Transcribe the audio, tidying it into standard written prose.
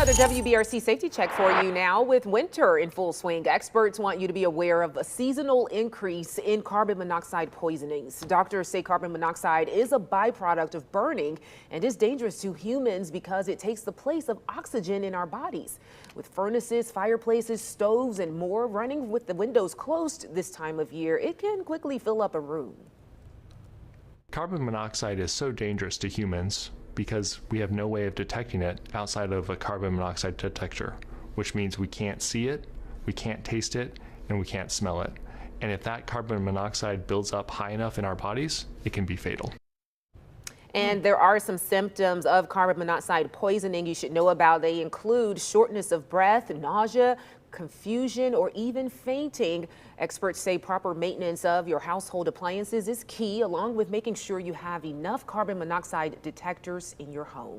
Another WBRC safety check for you now. With winter in full swing, experts want you to be aware of a seasonal increase in carbon monoxide poisonings. Doctors say carbon monoxide is a byproduct of burning and is dangerous to humans because it takes the place of oxygen in our bodies. With furnaces, fireplaces, stoves, and more running with the windows closed this time of year, it can quickly fill up a room. Carbon monoxide is so dangerous to humans because we have no way of detecting it outside of a carbon monoxide detector, which means we can't see it, we can't taste it, and we can't smell it. And if that carbon monoxide builds up high enough in our bodies, it can be fatal. And there are some symptoms of carbon monoxide poisoning you should know about. They include shortness of breath, nausea, confusion, or even fainting. Experts say proper maintenance of your household appliances is key, along with making sure you have enough carbon monoxide detectors in your home.